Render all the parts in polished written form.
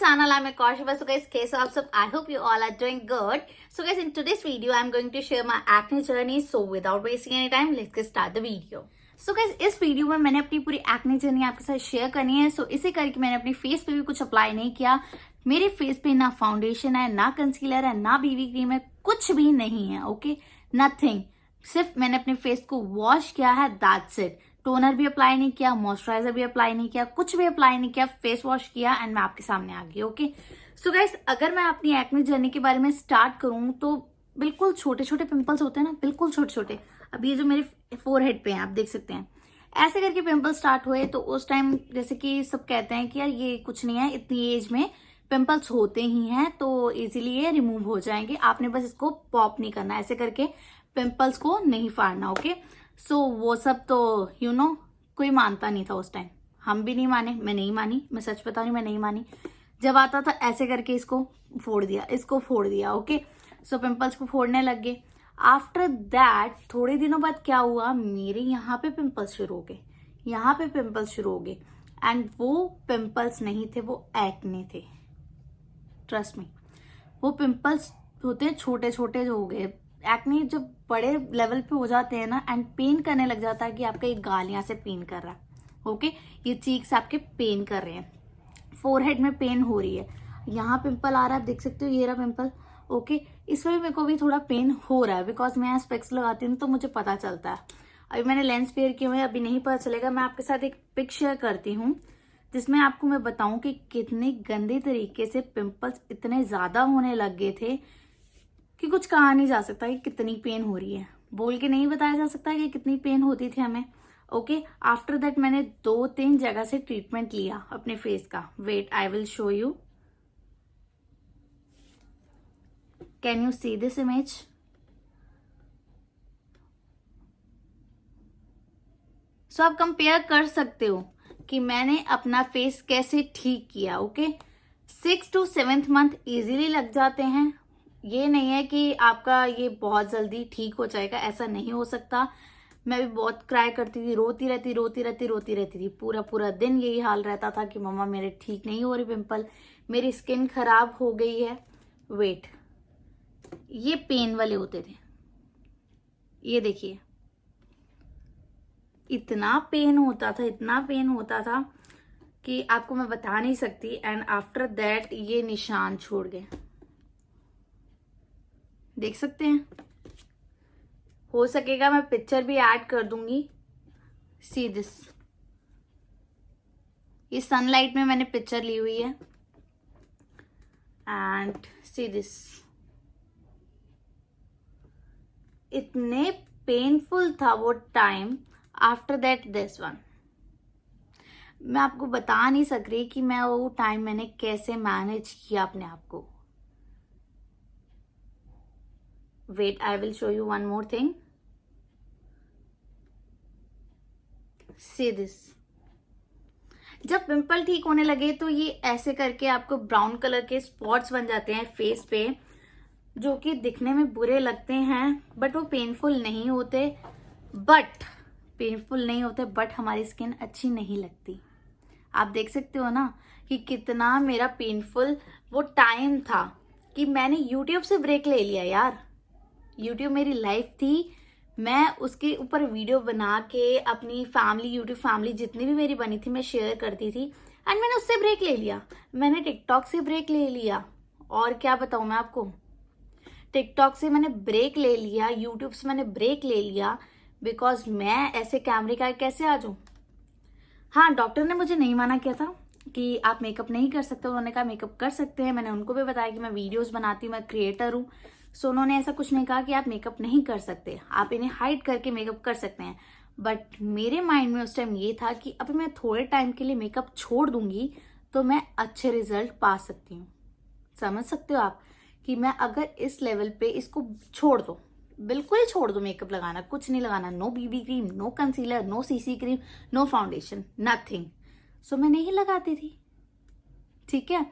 channel. I'm Akasha. So guys, case of सब, I hope you all are doing good. So guys, in today's video, I'm going to share my acne journey. So without wasting any time, let's get start the video. So guys, इस video में मैंने अपनी पूरी acne journey आपके साथ share करनी है. So इसे करके मैंने अपनी फेस पे भी कुछ अप्लाई नहीं किया. मेरे फेस पे ना फाउंडेशन है, ना कंसीलर है, ना बीबी क्रीम है, कुछ भी नहीं है. Okay, nothing. सिर्फ मैंने अपने फेस को वॉश किया है, दैट्स इट. टोनर भी अप्लाई नहीं किया, मॉइस्चराइजर भी अप्लाई नहीं किया, कुछ भी अप्लाई नहीं किया, फेस वॉश किया एंड मैं आपके सामने आ गई. ओके, सो गाइस, अगर मैं अपनी एक्ने जर्नी के बारे में स्टार्ट करूं तो बिल्कुल छोटे छोटे पिंपल्स होते हैं ना, बिल्कुल छोटे छोटे. अब ये जो मेरे फोरहेड पे हैं, आप देख सकते हैं, ऐसे करके पिंपल स्टार्ट हुए. तो उस टाइम जैसे कि सब कहते हैं कि यार ये कुछ नहीं है, इतनी एज में पिंपल्स होते ही हैं तो इजीली ये रिमूव हो जाएंगे. आपने बस इसको पॉप नहीं करना, ऐसे करके पिंपल्स को नहीं फाड़ना. ओके, सो वो सब तो यू नो कोई मानता नहीं था उस टाइम. हम भी नहीं माने, मैं नहीं मानी, मैं सच बता रही हूँ, मैं नहीं मानी. जब आता था ऐसे करके इसको फोड़ दिया, इसको फोड़ दिया. ओके, सो पिंपल्स को फोड़ने लग गए. आफ्टर दैट थोड़े दिनों बाद क्या हुआ, मेरे यहाँ पे पिंपल्स शुरू हो गए, यहाँ पे पिंपल्स शुरू हो गए. एंड वो पिंपल्स नहीं थे, वो एक्ने थे. ट्रस्ट मी, वो पिंपल्स होते हैं छोटे छोटे जो हो गए. एक्ने जब बड़े लेवल पे हो जाते हैं ना, एंड पेन करने लग जाता है कि आपका एक गाल यहाँ से पेन कर रहा है. ओके, ये चीक्स आपके पेन कर रहे हैं, फोरहेड में पेन हो रही है, यहाँ पिंपल आ रहा है, आप देख सकते हो, ये रहा पिंपल. ओके, इसमें भी मेरे को भी थोड़ा पेन हो रहा है बिकॉज मैं स्पेक्स लगाती हूँ तो मुझे पता चलता है. अभी मैंने लेंस वेयर किए हुए, अभी नहीं पता चलेगा. मैं आपके साथ एक पिक शेयर करती हूँ जिसमें आपको मैं बताऊं कि कितने गंदे तरीके से पिंपल्स इतने ज्यादा होने लग गए थे कि कुछ कहा नहीं जा सकता कि कितनी पेन हो रही है. बोल के नहीं बताया जा सकता कि कितनी पेन होती थी हमें. ओके, आफ्टर दैट मैंने 2-3 जगह से ट्रीटमेंट लिया अपने फेस का. Wait, I will show you. Can you see this image? So आप कंपेयर कर सकते हो कि मैंने अपना फेस कैसे ठीक किया. Okay, 6 to 7th month easily लग जाते हैं. ये नहीं है कि आपका ये बहुत जल्दी ठीक हो जाएगा, ऐसा नहीं हो सकता. मैं भी बहुत क्राई करती थी, रोती रहती थी. पूरा पूरा दिन यही हाल रहता था कि मम्मा मेरे ठीक नहीं हो रही पिंपल, मेरी स्किन खराब हो गई है. वेट, ये पेन वाले होते थे, ये देखिए, इतना पेन होता था, इतना पेन होता था कि आपको मैं बता नहीं सकती. एंड आफ्टर दैट ये निशान छोड़ गए, देख सकते हैं. हो सकेगा मैं पिक्चर भी ऐड कर दूंगी. सी दिस, ये सनलाइट में मैंने पिक्चर ली हुई है. एंड सी दिस, इतने पेनफुल था वो time. After that this one, मैं आपको बता नहीं सक रही कि मैं वो टाइम मैंने कैसे मैनेज किया अपने आप को. Wait, I will show you one more thing. See this. जब पिंपल ठीक होने लगे तो ये ऐसे करके आपको ब्राउन कलर के स्पॉट्स बन जाते हैं फेस पे, जो कि दिखने में बुरे लगते हैं बट वो पेनफुल नहीं होते. बट हमारी स्किन अच्छी नहीं लगती. आप देख सकते हो ना कि कितना मेरा पेनफुल वो टाइम था कि मैंने यूट्यूब से ब्रेक ले लिया यार. यूट्यूब मेरी लाइफ थी, मैं उसके ऊपर वीडियो बना के अपनी फैमिली, यूट्यूब फैमिली जितनी भी मेरी बनी थी, मैं शेयर करती थी. एंड मैंने उससे ब्रेक ले लिया, मैंने टिकटॉक से ब्रेक ले लिया. और क्या बताऊं मैं आपको, टिकटॉक से मैंने ब्रेक ले लिया, यूट्यूब से मैंने ब्रेक ले लिया बिकॉज मैं ऐसे कैमरे का कैसे आ जाऊं. हाँ, डॉक्टर ने मुझे नहीं माना किया था कि आप मेकअप नहीं कर सकते. उन्होंने कहा मेकअप कर सकते हैं. मैंने उनको भी बताया कि मैं वीडियोस बनाती हूँ, मैं क्रिएटर हूँ. सो उन्होंने ऐसा कुछ नहीं कहा कि आप मेकअप नहीं कर सकते, आप इन्हें हाइड करके मेकअप कर सकते हैं. बट मेरे माइंड में उस टाइम ये था कि अभी मैं थोड़े टाइम के लिए मेकअप छोड़ दूंगी तो मैं अच्छे रिजल्ट पा सकती हूँ. समझ सकते हो आप कि मैं अगर इस लेवल पे इसको छोड़ दो, बिल्कुल ही छोड़ दो मेकअप लगाना, कुछ नहीं लगाना, no BB cream, no concealer, no CC cream, no foundation, nothing. So मैं नहीं लगाती थी. ठीक है,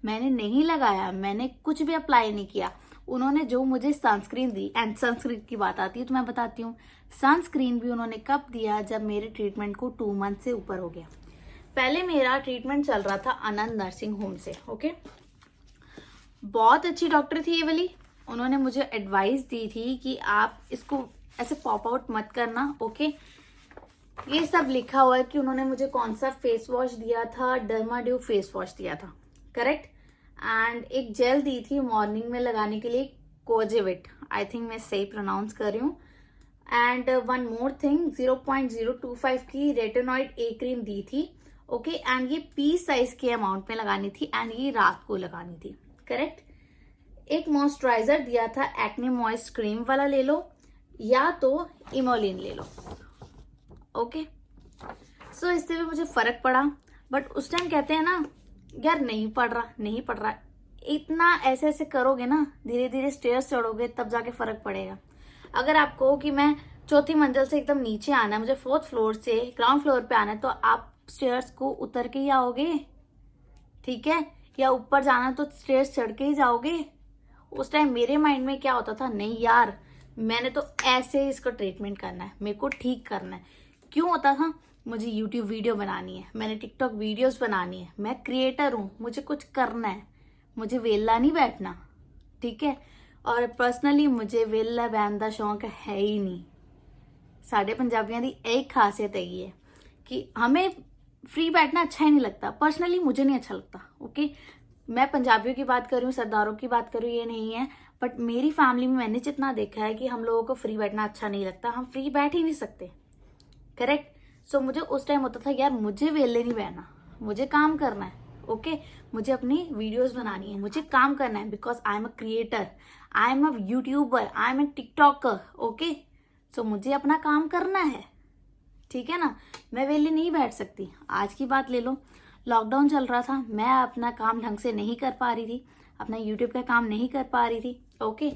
मैंने नहीं लगाया, मैंने कुछ भी अप्लाई नहीं किया. उन्होंने जो मुझे सनस्क्रीन दी, एंड सनस्क्रीन की बात आती है तो मैं बताती हूँ, सनस्क्रीन भी उन्होंने कब दिया, जब मेरे ट्रीटमेंट को 2 मंथ से ऊपर हो गया. पहले मेरा ट्रीटमेंट चल रहा था आनंद नर्सिंग होम से। ओके, बहुत अच्छी डॉक्टर थी ये वाली। उन्होंने मुझे एडवाइस दी थी कि आप इसको ऐसे पॉप आउट मत करना। ओके, ये सब लिखा हुआ है कि उन्होंने मुझे कौन सा फेस वॉश दिया था, डर्माड्यू फेस वॉश दिया था, करेक्ट। एंड एक जेल दी थी मॉर्निंग में लगाने के लिए, कोजेविट, आई थिंक मैं सही प्रोनाउंस कर रही हूँ। एंड वन मोर थिंग, 0.025 की रेटिनॉइड ए क्रीम दी थी। ओके, एंड ये पी साइज के अमाउंट में लगानी थी एंड ये रात को लगानी थी, करेक्ट। एक मॉइस्चराइजर दिया था, एक्ने मॉइस्ट क्रीम वाला ले लो या तो इमोलिन ले लो। ओके, सो इससे भी मुझे फर्क पड़ा, बट उस टाइम कहते हैं ना यार नहीं पड़ रहा, इतना ऐसे ऐसे करोगे ना, धीरे धीरे स्टेयर्स चढ़ोगे तब जाके फर्क पड़ेगा। अगर आप कहो कि मैं चौथी मंजिल से एकदम नीचे आना है, मुझे 4th फ्लोर से ग्राउंड फ्लोर पे आना है, तो आप स्टेयर्स को उतर के ही आओगे, ठीक है, या ऊपर जाना तो स्टेयर्स चढ़ के ही जाओगे। उस टाइम मेरे माइंड में क्या होता था, नहीं यार मैंने तो ऐसे इसको ट्रीटमेंट करना है, मेरे को ठीक करना है। क्यों होता था, मुझे YouTube वीडियो बनानी है, मैंने TikTok वीडियोस बनानी है, मैं क्रिएटर हूँ, मुझे कुछ करना है, मुझे वेला नहीं बैठना, ठीक है। और पर्सनली मुझे वेला बैठने का शौक है ही नहीं। साढ़े पंजाबियों की एक खासियत है कि हमें फ्री बैठना अच्छा ही नहीं लगता। पर्सनली मुझे नहीं अच्छा लगता। ओके, मैं पंजाबियों की बात कर रही हूँ, सरदारों की बात कर रही हूँ, ये नहीं है, बट मेरी फैमिली में मैंने जितना देखा है कि हम लोगों को फ्री बैठना अच्छा नहीं लगता, हम फ्री बैठ ही नहीं सकते, करेक्ट। सो मुझे उस टाइम होता था यार मुझे वेले नहीं बैठना, मुझे काम करना है। ओके, मुझे अपनी वीडियोस बनानी है, मुझे काम करना है, because I am a creator, I am a YouTuber, I am a TikToker. Okay, so मुझे अपना काम करना है, ठीक है ना, मैं वेले नहीं बैठ सकती। आज की बात ले लो, लॉकडाउन चल रहा था, मैं अपना काम ढंग से नहीं कर पा रही थी, अपना यूट्यूब का काम नहीं कर पा रही थी। ओके,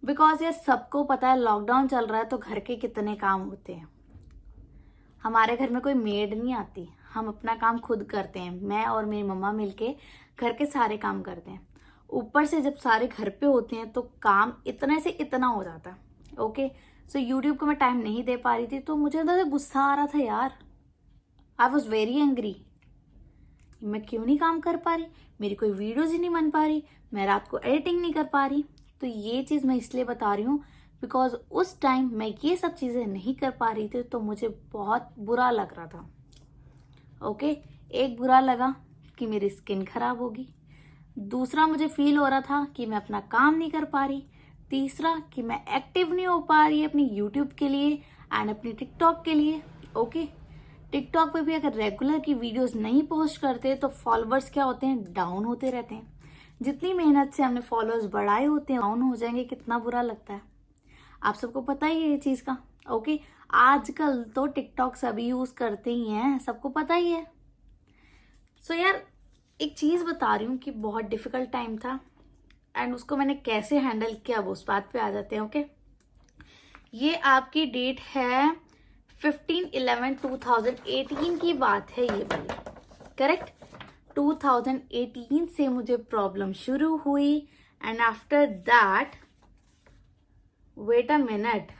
बिकॉज यार सबको पता है लॉकडाउन चल रहा है तो घर के कितने काम होते हैं। हमारे घर में कोई मेड नहीं आती, हम अपना काम खुद करते हैं, मैं और मेरी मम्मा मिलके घर के सारे काम करते हैं। ऊपर से जब सारे घर पे होते हैं तो काम इतने से इतना हो जाता है। ओके, सो यूट्यूब को मैं टाइम नहीं दे पा रही थी, तो मुझे अंदर से गुस्सा आ रहा था यार, आई वॉज वेरी एंग्री, मैं क्यों नहीं काम कर पा रही, मेरी कोई वीडियोज ही नहीं बन पा रही, मैं रात को एडिटिंग नहीं कर पा रही। तो ये चीज मैं इसलिए बता रही हूँ बिकॉज उस टाइम मैं ये सब चीजें नहीं कर पा रही थी, तो मुझे बहुत बुरा लग रहा था। ओके, एक बुरा लगा कि मेरी स्किन खराब होगी, दूसरा मुझे फील हो रहा था कि मैं अपना काम नहीं कर पा रही, तीसरा कि मैं एक्टिव नहीं हो पा रही अपनी यूट्यूब के लिए एंड अपनी टिकटॉक के लिए। ओके, टिकटॉक पे भी अगर रेगुलर की वीडियोस नहीं पोस्ट करते तो फॉलोअर्स क्या होते हैं, डाउन होते रहते हैं। जितनी मेहनत से हमने फॉलोअर्स बढ़ाए होते हैं, डाउन हो जाएंगे, कितना बुरा लगता है। आप सबको पता ही है ये चीज का। ओके, आजकल तो टिकटॉक सभी यूज करते ही हैं, सबको पता ही है। सो यार एक चीज बता रही हूँ कि बहुत डिफिकल्ट टाइम था एंड उसको मैंने कैसे हैंडल किया, वो उस बात पे आ जाते हैं। ओके, ये आपकी डेट है 15/11/2018 की बात है ये वाली, करेक्ट। 2018 से मुझे प्रॉब्लम शुरू हुई and after that, wait a minute,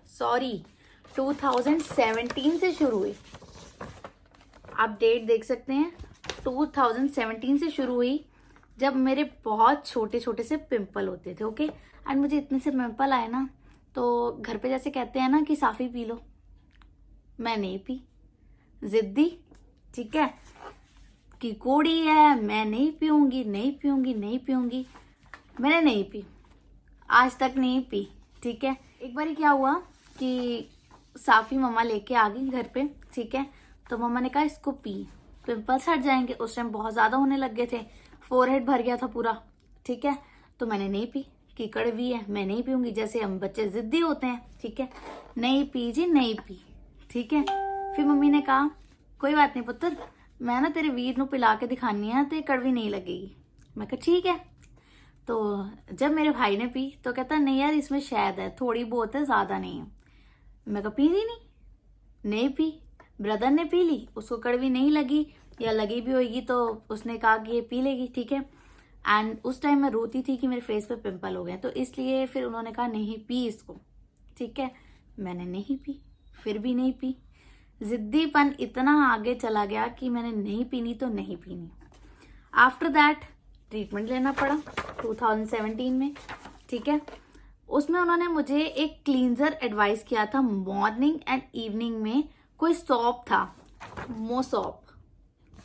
sorry, 2017 से शुरू हुई। आप डेट देख सकते हैं, 2017 से शुरू हुई, जब मेरे बहुत छोटे छोटे से पिंपल होते थे। ओके, एंड मुझे इतने से पिंपल आए ना, तो घर पे जैसे कहते हैं ना कि साफी पी लो, मैं नहीं पी, जिद्दी, ठीक है, कि कोड़ी है, मैं नहीं पीऊंगी, नहीं पीऊंगी, नहीं पीऊंगी, मैंने नहीं पी, आज तक नहीं पी, ठीक है। एक बार क्या हुआ कि साफी मम्मा लेके आ गई घर पे, ठीक है, तो मम्मा ने कहा इसको पी, पिंपल्स हट जाएंगे। उस टाइम बहुत ज्यादा होने लग गए थे, फोरहेड भर गया था पूरा, ठीक है, तो मैंने नहीं पी कि कड़वी है, मैं नहीं पीऊंगी, जैसे हम बच्चे जिद्दी होते हैं, ठीक है, नहीं पी जी, नहीं पी, ठीक है। फिर मम्मी ने कहा कोई बात नहीं पुत्र, मैं ना तेरे वीर नू पिला के दिखानी है तो कड़वी नहीं लगेगी। मैं कहा ठीक है। तो जब मेरे भाई ने पी तो कहता नहीं यार इसमें शहद है, थोड़ी बहुत है, ज्यादा नहीं है। मैं कहा पी ली नहीं पी। ब्रदर ने पी ली, उसको कड़वी नहीं लगी, या लगी भी होगी तो उसने कहा कि ये पी लेगी, ठीक है। एंड उस टाइम मैं रोती थी कि मेरे फेस पे पिंपल हो गए, तो इसलिए फिर उन्होंने कहा नहीं पी इसको, ठीक है। मैंने नहीं पी, फिर भी नहीं पी, जिद्दीपन इतना आगे चला गया कि मैंने नहीं पीनी तो नहीं पीनी। आफ्टर दैट ट्रीटमेंट लेना पड़ा 2017 में, ठीक है। उसमें उन्होंने मुझे एक क्लींजर एडवाइस किया था मॉर्निंग एंड इवनिंग में। कोई सॉप था, मोसॉप,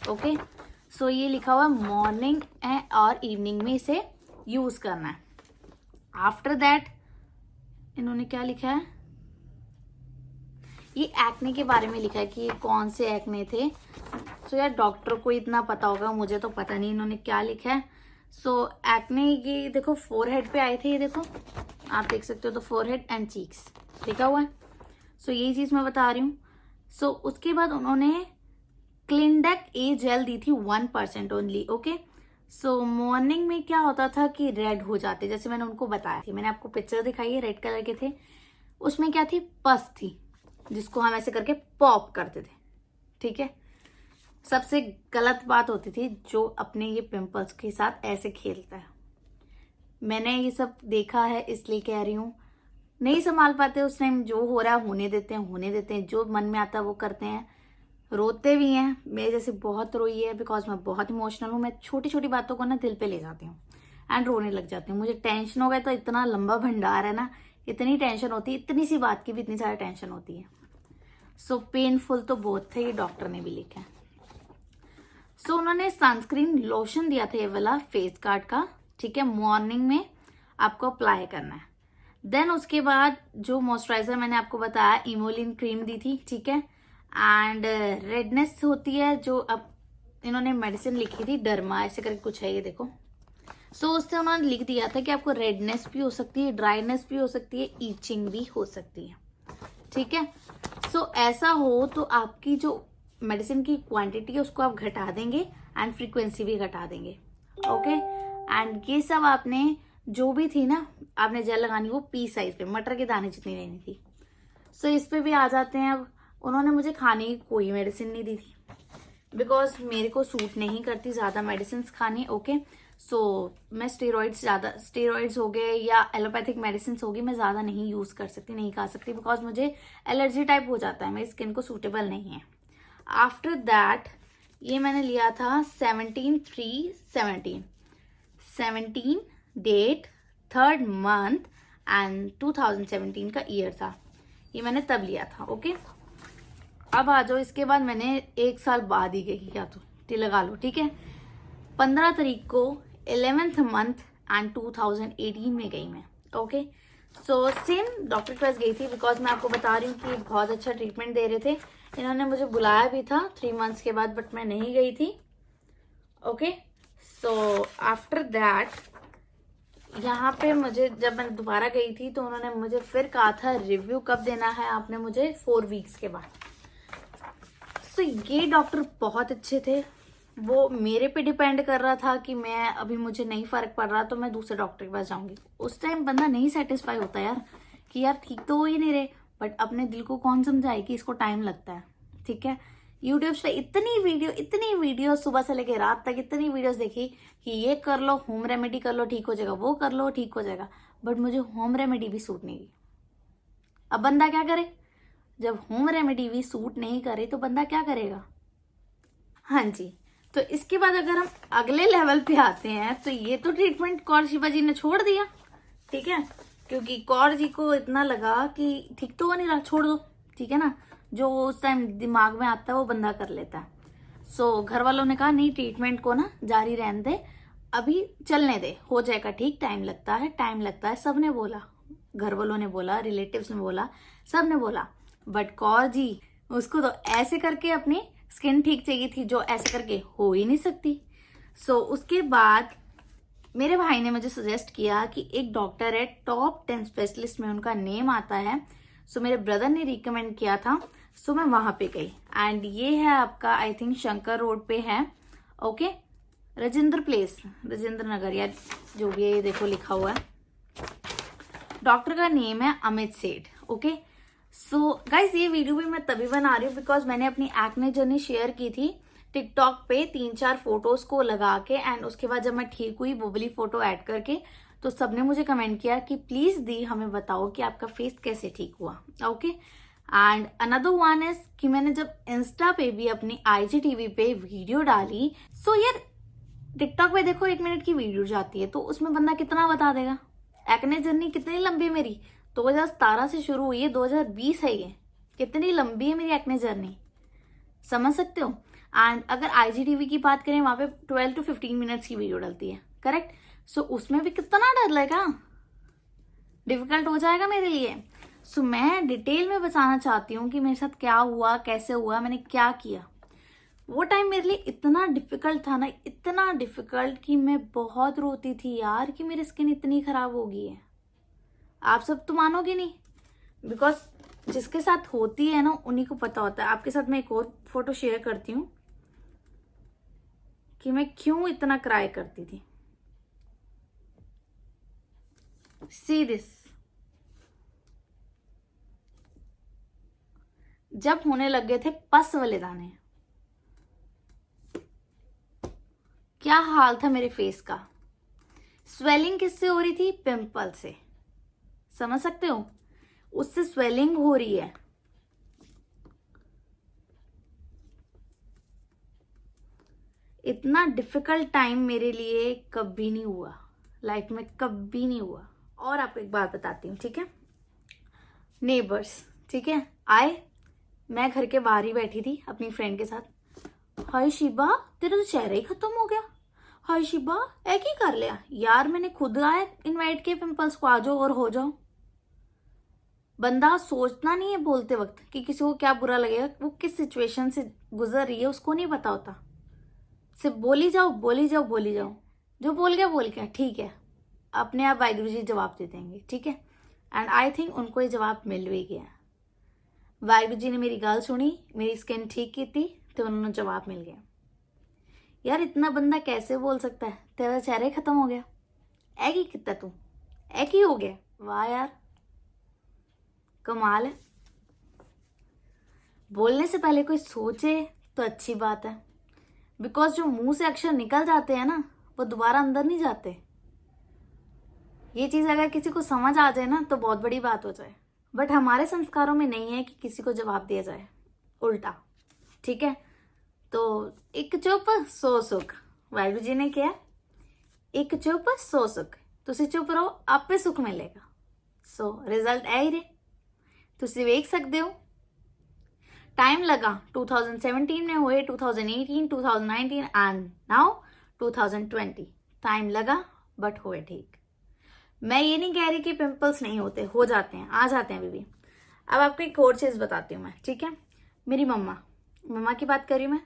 ओके। सो ये लिखा हुआ मॉर्निंग और इवनिंग में इसे यूज करना है। आफ्टर दैट इन्होंने क्या लिखा है, ये एक्ने के बारे में लिखा है कि कौन से एक्ने थे। सो यार डॉक्टर को इतना पता होगा, मुझे तो पता नहीं इन्होंने क्या लिखा है। सो एक्ने ये देखो फोरहेड पे आए थे, ये देखो आप देख सकते हो, तो फोरहेड एंड चीक्स लिखा हुआ है। सो यही चीज मैं बता रही हूँ। सो उसके बाद उन्होंने क्लिनडेक ए जेल दी थी 1% ओनली, ओके। सो मॉर्निंग में क्या होता था कि रेड हो जाते, जैसे मैंने उनको बताया थी, मैंने आपको पिक्चर दिखाई है, रेड कलर के थे। उसमें क्या थी, पस थी, जिसको हम ऐसे करके पॉप करते थे, ठीक है। सबसे गलत बात होती थी जो अपने ये पिंपल्स के साथ ऐसे खेलता है। मैंने ये सब देखा है इसलिए कह रही हूँ, नहीं संभाल पाते उस टाइम, जो हो रहा है होने देते हैं, जो मन में आता है वो करते हैं। रोते भी हैं, मेरे जैसे बहुत रोई है, बिकॉज मैं बहुत इमोशनल हूँ। मैं छोटी छोटी बातों को ना दिल पे ले जाती हूँ एंड रोने लग जाती हूँ। मुझे टेंशन हो गया तो इतना लंबा भंडार है ना, इतनी टेंशन होती है, इतनी सी बात की भी इतनी सारी टेंशन होती है। सो पेनफुल तो बहुत थे, ये डॉक्टर ने भी लिखा है। सो उन्होंने सनस्क्रीन लोशन दिया था ये वाला फेस गार्ड का, ठीक है। मॉर्निंग में आपको अप्लाई करना है। देन उसके बाद जो मॉइस्चराइजर मैंने आपको बताया, इमोलिन क्रीम दी थी, ठीक है। एंड रेडनेस होती है, जो अब इन्होंने मेडिसिन लिखी थी डर्मा ऐसे करके कुछ है, ये देखो। सो उससे उन्होंने लिख दिया था कि आपको रेडनेस भी हो सकती है, ड्राइनेस भी हो सकती है, ईचिंग भी हो सकती है, ठीक है। सो ऐसा हो तो आपकी जो मेडिसिन की क्वांटिटी है उसको आप घटा देंगे एंड फ्रीक्वेंसी भी घटा देंगे, ओके। एंड ये सब आपने जो भी थी ना, आपने जेल लगानी वो पी साइज पे, मटर के दाने जितनी लेनी थी। सो इस पे भी आ जाते हैं। अब उन्होंने मुझे खाने की कोई मेडिसिन नहीं दी थी, बिकॉज मेरे को सूट नहीं करती ज्यादा मेडिसिन खानी, ओके। सो मैं स्टेरॉइड्स हो गए या एलोपैथिक मेडिसिन होगी, मैं ज्यादा नहीं यूज कर सकती, नहीं खा सकती, बिकॉज मुझे एलर्जी टाइप हो जाता है, मेरी स्किन को सूटेबल नहीं है। आफ्टर दैट ये मैंने लिया था 17 डेट 3rd मंथ एंड 2017 का ईयर था, ये मैंने तब लिया था, ओके। अब आ जाओ, इसके बाद मैंने 1 साल बाद ही गई, या तो लगा लो, ठीक है। 15 तारीख को 11th मंथ एंड 2018 में गई मैं, ओके। सो सेम डॉक्टर के पास गई थी, बिकॉज मैं आपको बता रही हूँ कि बहुत अच्छा ट्रीटमेंट दे रहे थे। इन्होंने मुझे बुलाया भी था 3 मंथ्स के बाद, बट मैं नहीं गई थी, ओके। सो आफ्टर दैट यहाँ पे मुझे, जब मैं दोबारा गई थी तो उन्होंने मुझे फिर कहा था रिव्यू कब देना है आपने मुझे, 4 वीक्स के बाद। सो ये डॉक्टर बहुत अच्छे थे, वो मेरे पे डिपेंड कर रहा था कि मैं अभी मुझे नहीं फर्क पड़ रहा तो मैं दूसरे डॉक्टर के पास जाऊंगी। उस टाइम बंदा नहीं सेटिस्फाई होता यार, कि यार ठीक तो हो ही नहीं रहे, बट अपने दिल को कौन समझाए कि इसको टाइम लगता है, ठीक है। यूट्यूब पे इतनी वीडियो सुबह से लेके रात तक इतनी वीडियोस देखी कि ये कर लो, होम रेमेडी कर लो ठीक हो जाएगा, वो कर लो ठीक हो जाएगा, बट मुझे होम रेमेडी भी सूट नहीं की। अब बंदा क्या करे, जब होम रेमेडी भी सूट नहीं करे तो बंदा क्या करेगा। हाँ जी, तो इसके बाद अगर हम अगले लेवल पे आते हैं तो ये तो ट्रीटमेंट कौर शिवा जी ने छोड़ दिया, ठीक है, क्योंकि कौर जी को इतना लगा कि ठीक तो हो नहीं रहा, छोड़ दो, ठीक है ना, जो उस टाइम दिमाग में आता है वो बंदा कर लेता है। सो घर वालों ने कहा नहीं, ट्रीटमेंट को ना जारी रहने दे, अभी चलने दे, हो जाएगा ठीक, टाइम लगता है, सबने बोला, घर वालों ने बोला, रिलेटिव्स ने बोला, सबने बोला, बट कौर जी उसको तो ऐसे करके अपनी स्किन ठीक चाहिए थी, जो ऐसे करके हो ही नहीं सकती। सो उसके बाद मेरे भाई ने मुझे सजेस्ट किया कि एक डॉक्टर है, टॉप 10 स्पेशलिस्ट में उनका नेम आता है। सो मेरे ब्रदर ने रिकमेंड किया था, सो मैं वहां पे गई। एंड ये है आपका, आई थिंक शंकर रोड पे है, ओके, राजेंद्र नगर या जो भी है, ये देखो लिखा हुआ है। डॉक्टर का नेम है अमित सेठ, ओके। सो गाइस ये वीडियो भी मैं तभी बना रही हूँ बिकॉज मैंने अपनी एक्ने जर्नी शेयर की थी टिकटॉक पे 3-4 फोटोज को लगा के, एंड उसके बाद जब मैं ठीक हुई बुबली फोटो ऐड करके, तो सबने मुझे कमेंट किया कि प्लीज दी हमें बताओ कि आपका फेस कैसे ठीक हुआ, okay. And another one is कि मैंने जब इंस्टा पे भी अपनी IGTV पे वीडियो डाली, सो यार टिकटॉक पे देखो 1 मिनट की वीडियो जाती है तो उसमें बंदा कितना बता देगा। एक्ने जर्नी कितनी लंबी है मेरी, 2017 से शुरू हुई है, 2020 है ये, कितनी लंबी है मेरी एक्ने जर्नी, समझ सकते हो। एंड अगर IGTV की बात करें वहां पे 12 to 15 मिनट्स की वीडियो डलती है, करेक्ट। सो उसमें भी कितना डर लगेगा, डिफिकल्ट हो जाएगा मेरे लिए। सो मैं डिटेल में बताना चाहती हूँ कि मेरे साथ क्या हुआ, कैसे हुआ, मैंने क्या किया। वो टाइम मेरे लिए इतना डिफिकल्ट था ना, इतना डिफिकल्ट कि मैं बहुत रोती थी यार कि मेरी स्किन इतनी खराब हो गई है। आप सब तो मानोगे नहीं, बिकॉज जिसके साथ होती है ना उन्हीं को पता होता है। आपके साथ मैं एक और फोटो शेयर करती हूँ कि मैं क्यों इतना क्राई करती थी। सी दिस, जब होने लग गए थे पस वाले दाने, क्या हाल था मेरे फेस का। स्वेलिंग किससे हो रही थी? पिंपल से, समझ सकते हो, उससे स्वेलिंग हो रही है। इतना डिफिकल्ट टाइम मेरे लिए कभी नहीं हुआ, लाइफ में कभी नहीं हुआ। और आपको एक बात बताती हूँ, ठीक है। नेबर्स, ठीक है, आए, मैं घर के बाहर ही बैठी थी अपनी फ्रेंड के साथ। हाय शिबा, तेरा तो चेहरा ही खत्म हो गया। हाय शिबा, एक ही कर लिया यार, मैंने खुद आए इनवाइट किए पिंपल्स को, आ जाओ और हो जाओ। बंदा सोचना नहीं है बोलते वक्त कि किसी को क्या बुरा लगेगा, वो किस सिचुएशन से गुजर रही है उसको नहीं पता होता। सिर्फ बोली जाओ बोली जाओ बोली जाओ, जो बोल गया ठीक है, अपने आप वाहिगुरु जी जवाब दे देंगे, ठीक है। एंड आई थिंक उनको ये जवाब मिल भी गया। वाहिगुरु जी ने मेरी गाल सुनी, मेरी स्किन ठीक की थी तो उन्होंने जवाब मिल गया। यार इतना बंदा कैसे बोल सकता है तेरा चेहरा ही खत्म हो गया, एक ही कितना तू, एक ही हो गया। वाह यार, कमाल है। बोलने से पहले कोई सोचे तो अच्छी बात है, बिकॉज जो मुंह से अक्षर निकल जाते हैं ना वो दोबारा अंदर नहीं जाते। ये चीज अगर किसी को समझ आ जाए ना तो बहुत बड़ी बात हो जाए, बट हमारे संस्कारों में नहीं है कि किसी को जवाब दिया जाए, उल्टा, ठीक है। तो एक चुप सो सुख, वाहिगुरु जी ने किया, एक चुप सो सुख, तुसी चुप रहो आपे सुख मिलेगा। सो रिजल्ट है ही रे, तुसी वेख सकते हो। टाइम लगा, 2017 में हुए, 2018, 2019 एंड नाउ 2020। टाइम लगा बट हुए ठीक। मैं ये नहीं कह रही कि पिंपल्स नहीं होते, हो जाते हैं, आ जाते हैं अभी भी। अब आपको एक और चीज बताती हूँ मैं, ठीक है। मेरी मम्मा की बात करी मैं,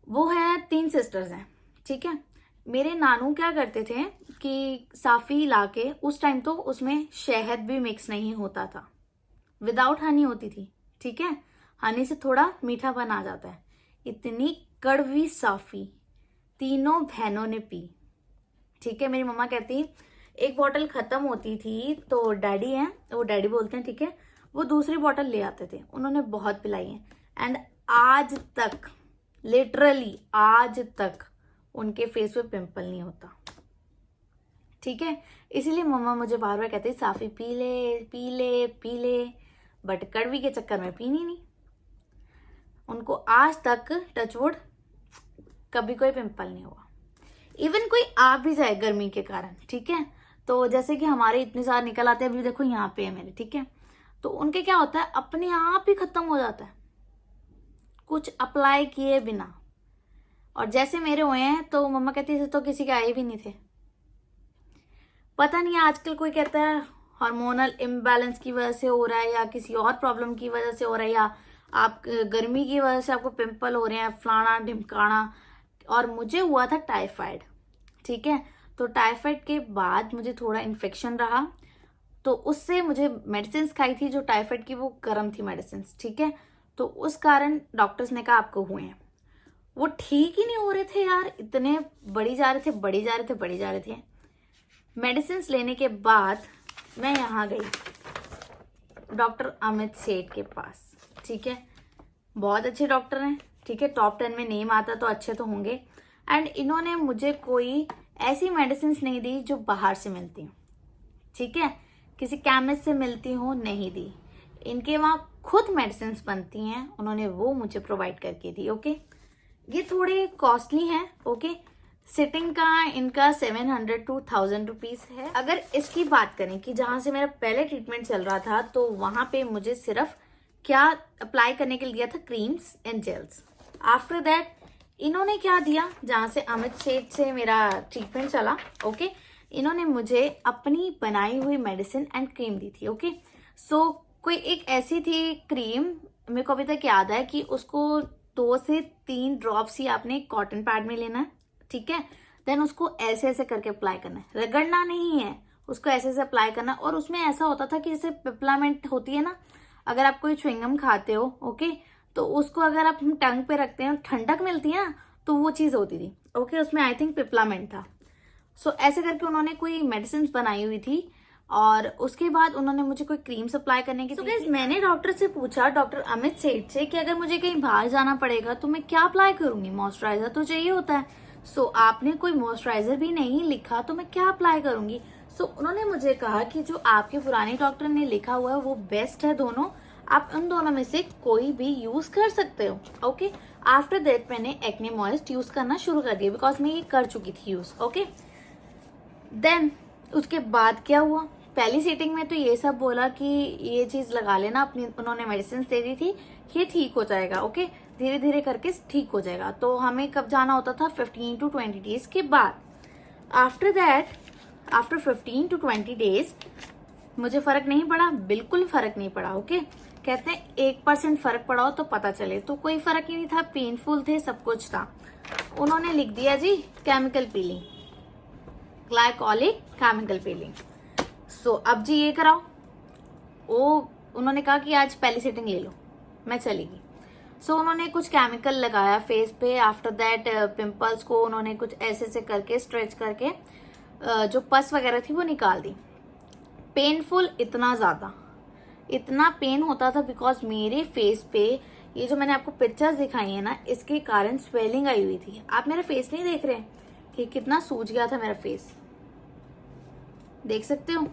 वो है 3 सिस्टर्स हैं, ठीक है। मेरे नानू क्या करते थे कि साफी लाके, उस टाइम तो उसमें शहद भी मिक्स नहीं होता था, विदाउट हनी होती थी, ठीक है। हनी से थोड़ा मीठापन आ जाता है। इतनी कड़वी साफी तीनों बहनों ने पी, ठीक है। मेरी मम्मा कहती एक बोतल खत्म होती थी तो डैडी हैं, वो डैडी बोलते हैं, ठीक है, वो दूसरी बोतल ले आते थे, उन्होंने बहुत पिलाई है। एंड आज तक, लिटरली आज तक उनके फेस पे पिंपल नहीं होता, ठीक है। इसीलिए मम्मा मुझे बार बार कहते साफी पी ले पी ले पी ले, बट कड़वी के चक्कर में पीनी नहीं। उनको आज तक टचवुड कभी कोई पिंपल नहीं हुआ। इवन कोई आ भी जाए गर्मी के कारण, ठीक है, तो जैसे कि हमारे इतने सारे निकल आते हैं, अभी देखो यहाँ पे है मेरे, ठीक है, तो उनके क्या होता है अपने आप ही खत्म हो जाता है, कुछ अप्लाई किए बिना। और जैसे मेरे हुए हैं तो मम्मा कहती थी तो किसी के आए भी नहीं थे। पता नहीं आजकल कोई कहता है हार्मोनल इम्बैलेंस की वजह से हो रहा है, या किसी और प्रॉब्लम की वजह से हो रहा है, या आप गर्मी की वजह से आपको पिंपल हो रहे हैं, फलाना ढिमकाना। और मुझे हुआ था टाइफाइड, ठीक है। तो टाइफाइड के बाद मुझे थोड़ा इन्फेक्शन रहा, तो उससे मुझे मेडिसिन खाई थी जो टाइफाइड की, वो गर्म थी मेडिसिन, ठीक है। तो उस कारण डॉक्टर्स ने कहा आपको हुए हैं। वो ठीक ही नहीं हो रहे थे यार, इतने बढ़ी जा रहे थे, बढ़ी जा रहे थे, बढ़ी जा रहे थे। मेडिसिन लेने के बाद मैं यहाँ गई डॉक्टर अमित सेठ के पास, ठीक है, बहुत अच्छे डॉक्टर हैं, ठीक है, टॉप 10 में नेम आता तो अच्छे तो होंगे। एंड इन्होंने मुझे कोई ऐसी मेडिसिन नहीं दी जो बाहर से मिलती, ठीक है, किसी केमिस्ट से मिलती हो, नहीं दी। इनके वहाँ खुद मेडिसिन बनती हैं उन्होंने वो मुझे प्रोवाइड करके दी। ओके, ये थोड़े कॉस्टली हैं। ओके, सिटिंग का इनका 700 to 1000 रुपीज है। अगर इसकी बात करें कि जहां से मेरा पहले ट्रीटमेंट चल रहा था तो वहां पे मुझे सिर्फ क्या अप्लाई करने के लिए दिया था, creams and gels. After that इन्होंने क्या दिया, जहां से अमित सेठ से मेरा ट्रीटमेंट चला, ओके, इन्होंने मुझे अपनी बनाई हुई मेडिसिन एंड क्रीम दी थी। ओके, सो कोई एक ऐसी थी क्रीम, मेरे को अभी तक याद है कि उसको 2 से 3 ड्रॉप्स ही आपने कॉटन पैड में लेना है, ठीक है। देन उसको ऐसे ऐसे करके अप्लाई करना है, रगड़ना नहीं है, उसको ऐसे ऐसे अप्लाई करना। और उसमें ऐसा होता था कि जैसे पिपलामेंट होती है ना, अगर आप कोई च्युइंगम खाते हो, ओके, तो उसको अगर आप टंग पे रखते हैं ठंडक मिलती है ना, तो वो चीज होती थी। ओके, उसमें आई थिंक पिपलामेंट था। सो ऐसे करके उन्होंने कोई मेडिसिन बनाई हुई थी और उसके बाद उन्होंने मुझे कोई क्रीम सप्लाई करने की। गाइस मैंने डॉक्टर से पूछा, डॉक्टर अमित सेठ से, कि अगर मुझे कहीं बाहर जाना पड़ेगा तो मैं क्या अप्लाई करूंगी, मॉइस्चराइजर तो चाहिए होता है। सो आपने कोई मॉइस्चराइजर भी नहीं लिखा तो मैं क्या अप्लाई करूंगी। सो उन्होंने मुझे कहा कि जो आपके पुराने डॉक्टर ने लिखा हुआ है वो बेस्ट है दोनों, आप उन दोनों में से कोई भी यूज कर सकते हो। ओके, आफ्टर दैट मैंने एक्ने मॉइस्ट यूज करना शुरू कर दिया बिकॉज मैं ये कर चुकी थी यूज। ओके, देन उसके बाद क्या हुआ, पहली सीटिंग में तो ये सब बोला कि ये चीज लगा लेना अपनी, उन्होंने मेडिसिन दे दी थी, ये ठीक हो जाएगा। ओके, धीरे धीरे करके ठीक हो जाएगा। तो हमें कब जाना होता था, 15 to 20 डेज के बाद। After that, after 15 to 20 days मुझे फर्क नहीं पड़ा, बिल्कुल फर्क नहीं पड़ा। ओके, कहते हैं 1% फर्क पड़ा हो तो पता चले, तो कोई फर्क ही नहीं था, पेनफुल थे, सब कुछ था। उन्होंने लिख दिया जी chemical peeling, glycolic chemical peeling. So अब जी ये कराओ। उन्होंने कहा कि आज पहली सीटिंग ले लो, मैं चलेगी। सो उन्होंने कुछ केमिकल लगाया फेस पे। आफ्टर दैट पिंपल्स को उन्होंने कुछ ऐसे ऐसे करके स्ट्रेच करके जो पस वगैरह थी वो निकाल दी। पेनफुल इतना ज्यादा, इतना पेन होता था बिकॉज मेरे फेस पे ये जो मैंने आपको पिक्चर्स दिखाई है ना, इसके कारण स्वेलिंग आई हुई थी। आप मेरा फेस नहीं देख रहे कि कितना सूज गया था मेरा फेस, देख सकते हो,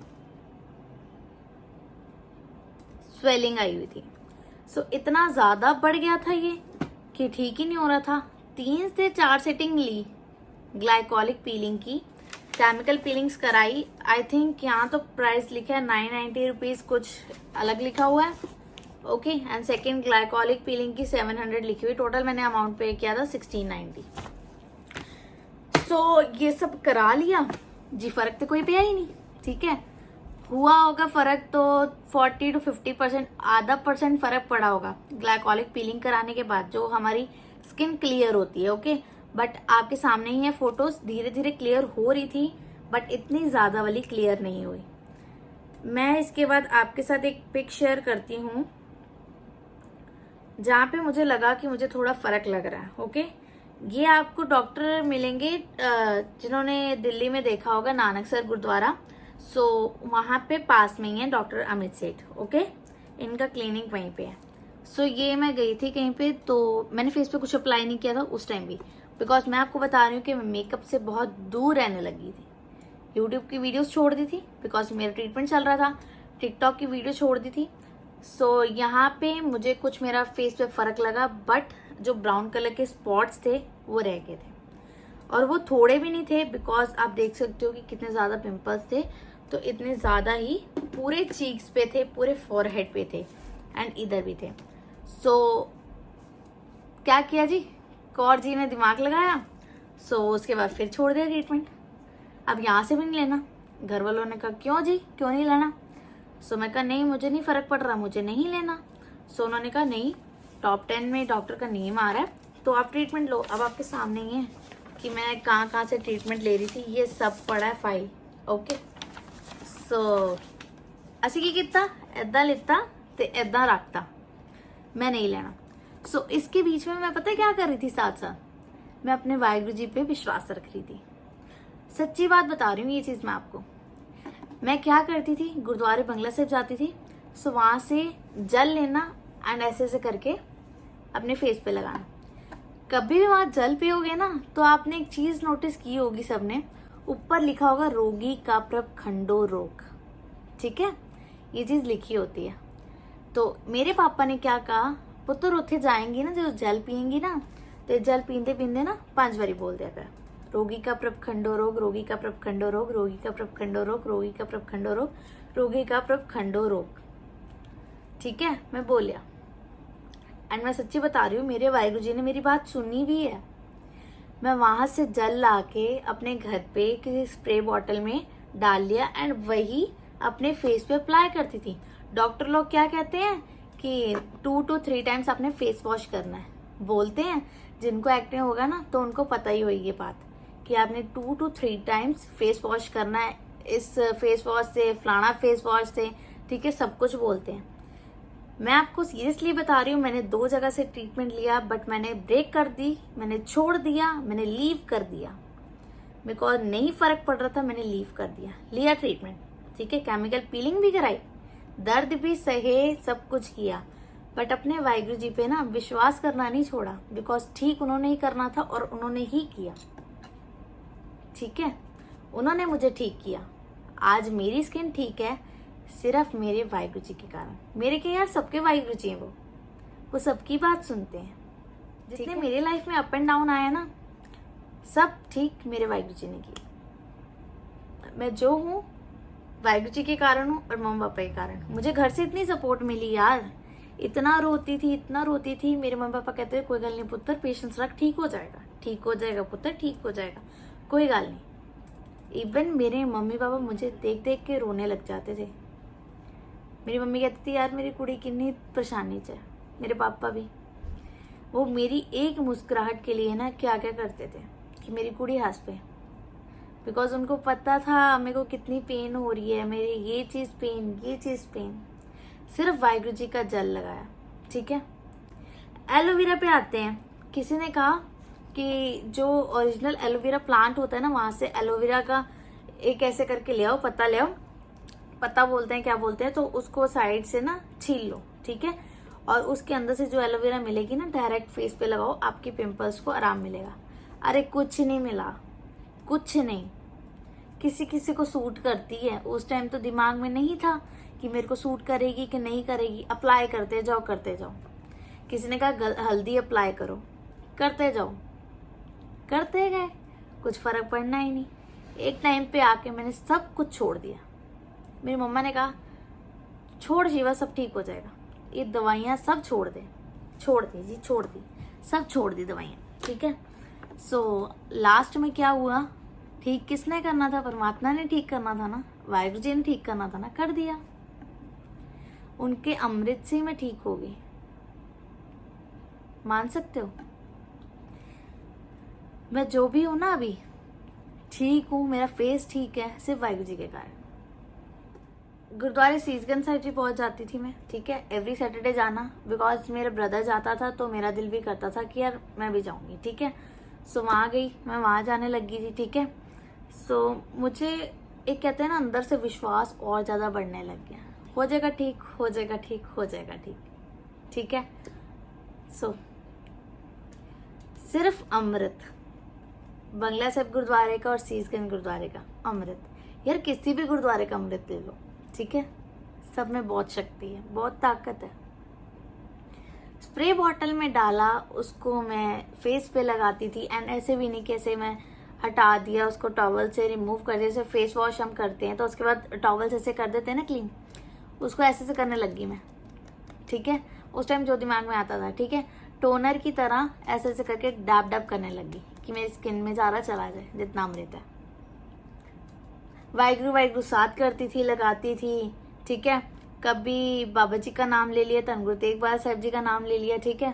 स्वेलिंग आई हुई थी। सो इतना ज्यादा बढ़ गया था ये कि ठीक ही नहीं हो रहा था। 3 से 4 सेटिंग ली ग्लाइकोलिक पीलिंग की, केमिकल पीलिंग्स कराई। आई थिंक यहाँ तो प्राइस लिखा है 990 रुपीज, कुछ अलग लिखा हुआ है। Okay, and second glycolic piling की 700 लिखी हुई। टोटल मैंने अमाउंट पे किया था 1690। सो ये सब करा लिया जी, फर्क तो कोई पे ही नहीं, ठीक है। हुआ होगा फर्क तो 40 to 50%, आधा % फर्क पड़ा होगा ग्लाइकोलिक पीलिंग कराने के बाद, जो हमारी स्किन क्लियर होती है। ओके, बट आपके सामने ही है फोटोज, धीरे धीरे क्लियर हो रही थी, बट इतनी ज्यादा वाली क्लियर नहीं हुई। मैं इसके बाद आपके साथ एक पिक शेयर करती हूँ जहाँ पे मुझे लगा कि मुझे थोड़ा फर्क लग रहा है। ओके, ये आपको डॉक्टर मिलेंगे जिन्होंने दिल्ली में देखा होगा, नानकसर गुरुद्वारा। सो वहां पे पास में ही है डॉक्टर अमित सेठ। ओके, इनका क्लिनिक वहीं पे है। सो ये मैं गई थी कहीं पे, तो मैंने फेस पे कुछ अप्लाई नहीं किया था उस टाइम भी, बिकॉज मैं आपको बता रही हूँ कि मैं मेकअप से बहुत दूर रहने लगी थी। यूट्यूब की वीडियोस छोड़ दी थी बिकॉज मेरा ट्रीटमेंट चल रहा था, टिकटॉक की वीडियो छोड़ दी थी। सो यहाँ पे मुझे कुछ मेरा फेस पे फर्क लगा, बट जो ब्राउन कलर के स्पॉट्स थे वो रह गए थे, और वो थोड़े भी नहीं थे बिकॉज आप देख सकते हो कि कितने ज्यादा पिंपल्स थे। तो इतने ज्यादा ही पूरे चीक्स पे थे, पूरे फोरहेड पे थे, एंड इधर भी थे। सो क्या किया जी, कौर जी ने दिमाग लगाया। सो उसके बाद फिर छोड़ दिया ट्रीटमेंट। अब यहाँ से भी नहीं लेना। घर वालों ने कहा क्यों जी, क्यों नहीं लेना। सो मैं कहा नहीं, मुझे नहीं फर्क पड़ रहा, मुझे नहीं लेना। सो उन्होंने कहा नहीं, टॉप 10 में डॉक्टर का नेम आ रहा है तो आप ट्रीटमेंट लो। अब आपके सामने ही है कि मैं कहाँ कहाँ से ट्रीटमेंट ले रही थी, ये सब पड़ा है फाइल। ओके, सो ਅਸੀਂ ਕੀ ਕੀਤਾ, ऐदा लेता ते ऐदा रखता, मैं नहीं लेना। सो इसके बीच में मैं पता है क्या कर रही थी, साथ साथ मैं अपने वाहिगुरु जी पे विश्वास रख रही थी। सच्ची बात बता रही हूँ ये चीज मैं आपको। मैं क्या करती थी, गुरुद्वारे बंगला साहिब जाती थी। सो वहां से जल लेना एंड ऐसे ऐसे करके अपने फेस पे लगाना। कभी भी वहां जल पियोगे ना तो आपने एक चीज नोटिस की होगी, सबने, ऊपर लिखा होगा रोगी का प्रभ खंडो रोग, ठीक है, ये चीज लिखी होती है। तो मेरे पापा ने क्या कहा, पुत्र उत्थे जाएंगी ना, जो जल पियेंगी ना, तो जल पींदे पींदे ना 5 बारी बोल दिया कर, रोगी का प्रपखंडो रोग, रोगी का प्रपखंडो रोग, रोगी का प्रपखंडो रोग, रोगी का प्रपखंडो रोग, रोगी का प्रपखंडो रोग। ठीक है, मैं बोलिया। एंड मैं सच्ची बता रही हूँ, मेरे वाहिगुरु जी ने मेरी बात सुनी भी है। मैं वहां से जल लाके अपने घर पे किसी स्प्रे बॉटल में डाल लिया एंड वही अपने फेस पे अप्लाई करती थी। डॉक्टर लोग क्या कहते हैं कि 2 to 3 टाइम्स आपने फेस वॉश करना है, बोलते हैं। जिनको एक्ने होगा ना तो उनको पता ही होगी ये बात कि आपने 2 to 3 टाइम्स फेस वॉश करना है, इस फेस वॉश से, फलाना फेस वॉश से, ठीक है, सब कुछ बोलते हैं। मैं आपको सीरियसली बता रही हूँ, मैंने 2 जगह से ट्रीटमेंट लिया, बट मैंने ब्रेक कर दी, मैंने छोड़ दिया, मैंने लीव कर दिया। बिकॉज नहीं फर्क पड़ रहा था, मैंने लीव कर दिया, लिया ट्रीटमेंट, ठीक है, केमिकल पीलिंग भी कराई, दर्द भी सहे, सब कुछ किया, बट अपने वाहिगुरु जी पे ना विश्वास करना नहीं छोड़ा। बिकॉज ठीक उन्होंने ही करना था और उन्होंने ही किया। ठीक है, उन्होंने मुझे ठीक किया। आज मेरी स्किन ठीक है सिर्फ मेरे वाहिगुरु जी के कारण। मेरे के यार सबके वाहिगुरु जी हैं, वो सबकी बात सुनते हैं। जितने मेरे लाइफ में अप एंड डाउन आया ना, सब ठीक मेरे वाहिगुरु जी ने किया। मैं जो हूँ वाहिगुरु जी के कारण हूँ और मम्मी पापा के कारण। मुझे घर से इतनी सपोर्ट मिली यार, इतना रोती थी, इतना रोती थी। मेरे मम्मी पापा कहते कोई गल नहीं पुत्र, पेशेंस रख, ठीक हो जाएगा, ठीक हो जाएगा पुत्र, ठीक हो जाएगा, कोई गल नहीं। इवन मेरे मम्मी पापा मुझे देख देख के रोने लग जाते थे। मेरी मम्मी कहती थी यार मेरी कुड़ी कितनी परेशानी च है। मेरे पापा भी, वो मेरी एक मुस्कुराहट के लिए ना क्या क्या करते थे कि मेरी कुड़ी हंस पे। बिकॉज उनको पता था मेरे को कितनी पेन हो रही है, मेरी ये चीज़ पेन, ये चीज़ पेन। सिर्फ वाहिगुरु जी का जल लगाया। ठीक है, एलोवेरा पे आते हैं। किसी ने कहा कि जो ओरिजिनल एलोवेरा प्लांट होता है ना, वहां से एलोवेरा का एक ऐसे करके ले आओ, पत्ता ले आओ, पत्ता बोलते हैं क्या बोलते हैं, तो उसको साइड से ना छील लो। ठीक है, और उसके अंदर से जो एलोवेरा मिलेगी ना, डायरेक्ट फेस पे लगाओ, आपके पिंपल्स को आराम मिलेगा। अरे कुछ नहीं मिला, कुछ नहीं। किसी किसी को सूट करती है, उस टाइम तो दिमाग में नहीं था कि मेरे को सूट करेगी कि नहीं करेगी। अप्लाई करते जाओ, करते जाओ। किसी ने कहा हल्दी अप्लाई करो, करते जाओ, करते गए, कुछ फर्क पड़ना ही नहीं। एक टाइम पे आके मैंने सब कुछ छोड़ दिया। मेरी मम्मा ने कहा छोड़ शिवा, सब ठीक हो जाएगा, ये दवाइयाँ सब छोड़ दे। छोड़ दी जी, छोड़ दी, सब छोड़ दी दवाइयाँ। ठीक है, सो लास्ट में क्या हुआ, ठीक किसने करना था? परमात्मा ने ठीक करना था ना, वाहिगुरु जी ने ठीक करना था ना, कर दिया। उनके अमृत से मैं ठीक हो गई, मान सकते हो। मैं जो भी हूं ना अभी ठीक हूँ, मेरा फेस ठीक है, सिर्फ वाहिगुरु जी के कारण। गुरुद्वारे सीसगंज साहिब जी पहुंच जाती थी मैं। ठीक है, एवरी सैटरडे जाना, बिकॉज मेरा ब्रदर जाता था तो मेरा दिल भी करता था कि यार मैं भी जाऊंगी। ठीक है, सो वहाँ गई, मैं वहाँ जाने लगी थी। ठीक है, सो मुझे एक कहते हैं ना अंदर से विश्वास और ज़्यादा बढ़ने लग गया, हो जाएगा ठीक, हो जाएगा ठीक, हो जाएगा ठीक। ठीक है, सो सिर्फ अमृत, बंगला साहिब गुरुद्वारे का और सीसगंज गुरुद्वारे का अमृत, यार किसी भी गुरुद्वारे का अमृत ले लो। ठीक है, सब में बहुत शक्ति है, बहुत ताकत है। स्प्रे बॉटल में डाला, उसको मैं फेस पे लगाती थी। एंड ऐसे भी नहीं कि ऐसे मैं हटा दिया उसको, टॉवल से रिमूव कर, जैसे फेस वॉश हम करते हैं तो उसके बाद टॉवल से ऐसे कर देते हैं ना क्लीन, उसको ऐसे से करने लगी मैं। ठीक है, उस टाइम जो दिमाग में आता था। ठीक है, टोनर की तरह ऐसे ऐसे करके डैब डैब करने लगी कि मेरी स्किन में ज़्यादा चला जाए जितना अमृत है। वाहिगुरु वाहिगुरु साथ करती थी, लगाती थी। ठीक है, कभी बाबा जी का नाम ले लिया, धन गुरु तेग बहादुर साहब जी का नाम ले लिया। ठीक है,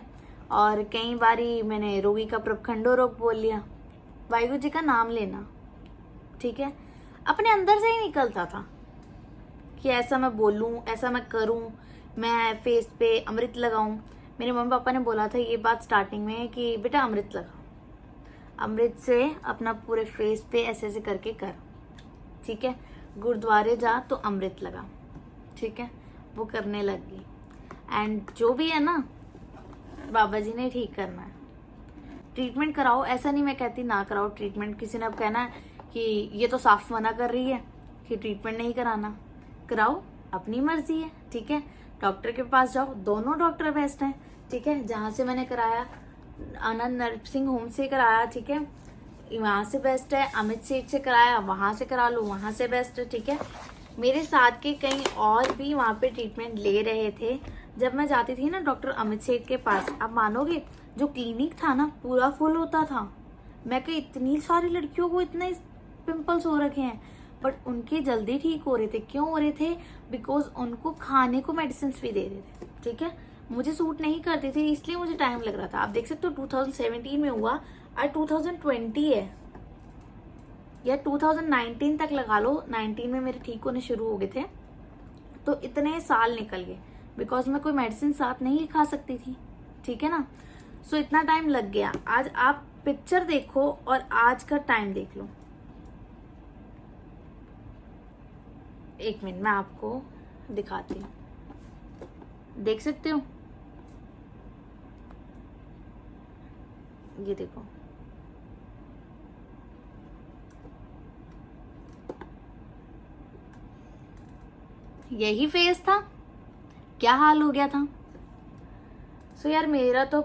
और कई बारी मैंने रोगी का प्रपखंडो रोग बोल लिया। वाहिगुरु जी का नाम लेना, ठीक है, अपने अंदर से ही निकलता था कि ऐसा मैं बोलूं, ऐसा मैं करूं, मैं फेस पे अमृत लगाऊं। मेरे मम्मी पापा ने बोला था ये बात स्टार्टिंग में कि बेटा अमृत लगाओ, अमृत से अपना पूरे फेस पे ऐसे ऐसे करके कर। ठीक है, गुरुद्वारे जा तो अमृत लगा। ठीक है, वो करने लगी। एंड जो भी है ना, बाबा जी ने ठीक करना है। ट्रीटमेंट कराओ, ऐसा नहीं मैं कहती ना कराओ ट्रीटमेंट। किसी ने अब कहना कि ये तो साफ मना कर रही है कि ट्रीटमेंट नहीं कराना, कराओ, अपनी मर्जी है। ठीक है, डॉक्टर के पास जाओ, दोनों डॉक्टर बेस्ट हैं, ठीक है। जहाँ से मैंने कराया आनंद नर्सिंग होम से कराया, ठीक है, वहाँ से बेस्ट है। अमित सेठ से कराया, वहाँ से करा लो, वहाँ से बेस्ट है, ठीक है। मेरे साथ के कई और भी वहाँ पे ट्रीटमेंट ले रहे थे। जब मैं जाती थी ना डॉक्टर अमित सेठ के पास, आप मानोगे जो क्लिनिक था ना पूरा फुल होता था। मैं कही इतनी सारी लड़कियों को इतने पिंपल्स हो रखे हैं, बट उनके जल्दी ठीक हो रहे थे। क्यों हो रहे थे? बिकॉज उनको खाने को मेडिसिन भी दे रहे थे, ठीक है। मुझे सूट नहीं करती थी, इसलिए मुझे टाइम लग रहा था। आप देख सकते हो 2017 में हुआ और 2020 है या 2019 तक लगा लो। 19 में मेरे ठीक होने शुरू हो गए थे, तो इतने साल निकल गए बिकॉज मैं कोई मेडिसिन साथ नहीं खा सकती थी, ठीक है ना। सो इतना टाइम लग गया। आज आप पिक्चर देखो और आज का टाइम देख लो। एक मिनट मैं आपको दिखाती हूँ, देख सकते हो, ये देखो, यही फेस था, क्या हाल हो गया था। सो यार मेरा तो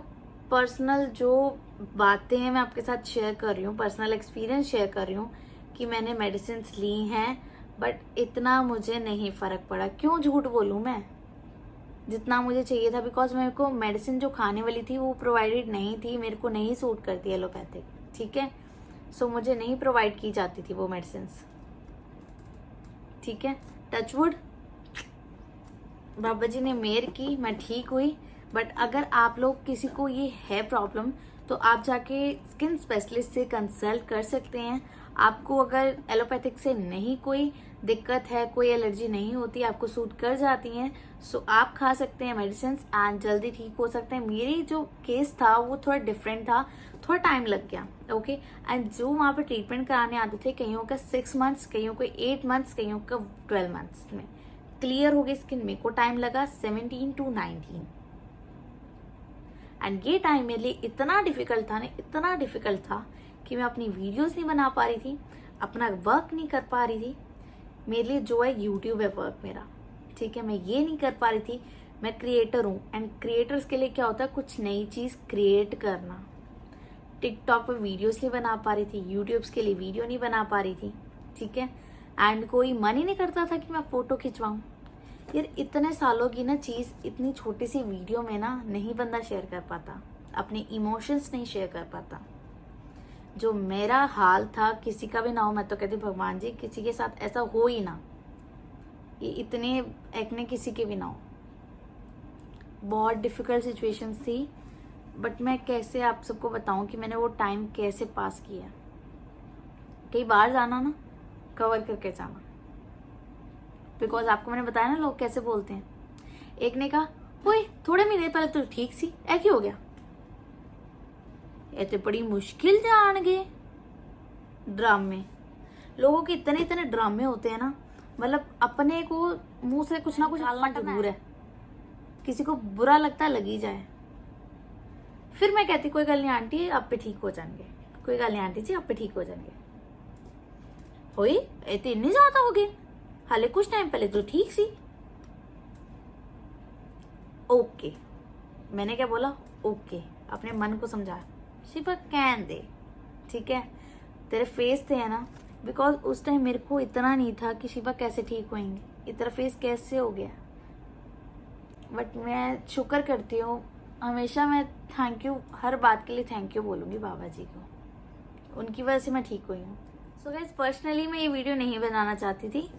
पर्सनल जो बातें हैं मैं आपके साथ शेयर कर रही हूँ, पर्सनल एक्सपीरियंस शेयर कर रही हूँ कि मैंने मेडिसिन ली हैं, बट इतना मुझे नहीं फर्क पड़ा। क्यों झूठ बोलूँ मैं, जितना मुझे चाहिए था। बिकॉज मेरे को मेडिसिन जो खाने वाली थी वो प्रोवाइडेड नहीं थी, मेरे को नहीं सूट करती एलोपैथिक, ठीक है। सो मुझे नहीं प्रोवाइड की जाती थी वो मेडिसिन, ठीक है। टचवुड बाबा जी ने मेहर की, मैं ठीक हुई। बट अगर आप लोग किसी को ये है प्रॉब्लम, तो आप जाके स्किन स्पेशलिस्ट से कंसल्ट कर सकते हैं। आपको अगर एलोपैथिक से नहीं कोई दिक्कत है, कोई एलर्जी नहीं होती, आपको सूट कर जाती हैं, सो आप खा सकते हैं मेडिसिन एंड जल्दी ठीक हो सकते हैं। मेरी जो केस था वो थोड़ा डिफरेंट था, थोड़ा टाइम लग गया, ओके। एंड जो वहाँ पे ट्रीटमेंट कराने आते थे, कईयों का 6 मंथ्स, कईयों को 8 मंथ्स, कईयों का 12 मंथ्स में क्लियर हो गई स्किन। मेरे को टाइम लगा 17 to 19। एंड ये टाइम मेरे लिए इतना डिफिकल्ट था ना, इतना डिफिकल्ट था कि मैं अपनी वीडियोस नहीं बना पा रही थी, अपना वर्क नहीं कर पा रही थी। मेरे लिए जो है यूट्यूब है वर्क मेरा, ठीक है। मैं ये नहीं कर पा रही थी। मैं क्रिएटर हूँ एंड क्रिएटर्स के लिए क्या होता है, कुछ नई चीज क्रिएट करना। टिकटॉक पर वीडियोस नहीं बना पा रही थी, यूट्यूब्स के लिए वीडियो नहीं बना पा रही थी, ठीक है। एंड कोई मन ही नहीं करता था कि मैं फोटो खिंचवाऊं। यार इतने सालों की ना चीज इतनी छोटी सी वीडियो में ना नहीं बंदा शेयर कर पाता, अपने इमोशंस नहीं शेयर कर पाता। जो मेरा हाल था किसी का भी ना हो, मैं तो कहती भगवान जी किसी के साथ ऐसा हो ही ना, ये इतने एक्ने किसी के भी ना हो। बहुत डिफिकल्ट सिचुएशंस थी, बट मैं कैसे आप सबको बताऊं कि मैंने वो टाइम कैसे पास किया। कई बार जाना ना, कवर करके जाना, बिकॉज आपको मैंने बताया ना लोग कैसे बोलते हैं। एक ने कहा ओए थोड़े महीने पहले तो ठीक सी, ऐ की हो गया, ये तो बड़ी मुश्किल जान गए। ड्रामे, लोगों के इतने इतने ड्रामे होते हैं ना, मतलब अपने को मुंह से कुछ ना कुछ निकालना जरूर है, किसी को बुरा लगता है लगी जाए। फिर मैं कहती कोई गल नहीं आंटी आप पे ठीक हो जाएंगे, कोई गल नहीं आंटी जी आप पे ठीक हो जाएंगे। होई ये तो इतनी ज्यादा हो गई, हाले कुछ टाइम पहले तो ठीक सी। ओके, मैंने क्या बोला, ओके, अपने मन को समझाया, शिवा कैन दे, ठीक है। तेरे फेस थे है ना, बिकॉज उस टाइम मेरे को इतना नहीं था कि शिवा कैसे ठीक होंगे, इतना फेस कैसे हो गया। बट मैं शुक्र करती हूँ, हमेशा मैं थैंक यू, हर बात के लिए थैंक यू बोलूँगी बाबा जी को, उनकी वजह से मैं ठीक हुई हूँ। सो गाइस पर्सनली मैं ये वीडियो नहीं बनाना चाहती थी,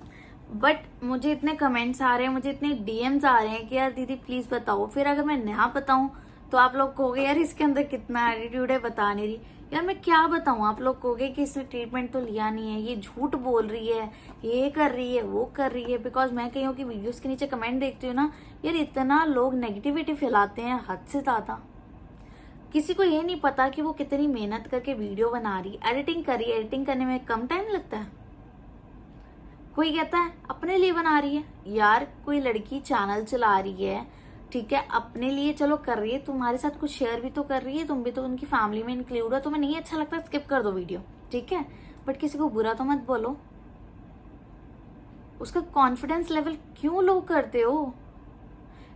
बट मुझे इतने कमेंट्स आ रहे हैं, मुझे इतने डीएम्स आ रहे हैं कि यार दीदी प्लीज बताओ। फिर अगर मैं ना बताऊं तो आप लोग कहोगे यार इसके अंदर कितना एटीट्यूड है, बता नहीं रही। यार मैं क्या बताऊं, आप लोग कहोगे कि इसने ट्रीटमेंट तो लिया नहीं है, ये झूठ बोल रही है, ये कर रही है, वो कर रही है। बिकॉज मैं कहीं की वीडियोस के नीचे कमेंट देखती हूँ ना, यार इतना लोग नेगेटिविटी फैलाते हैं हद से ज्यादा। किसी को ये नहीं पता कि वो कितनी मेहनत करके वीडियो बना रही, एडिटिंग कर रही है, एडिटिंग करने में कम टाइम लगता है। कोई कहता है अपने लिए बना रही है, यार कोई लड़की चैनल चला रही है, ठीक है, अपने लिए चलो कर रही है, तुम्हारे साथ कुछ शेयर भी तो कर रही है, तुम भी तो उनकी फैमिली में इंक्लूड हो, तुम्हें नहीं अच्छा लगता स्किप कर दो वीडियो, ठीक है। बट किसी को बुरा तो मत बोलो, उसका कॉन्फिडेंस लेवल क्यों लो करते हो।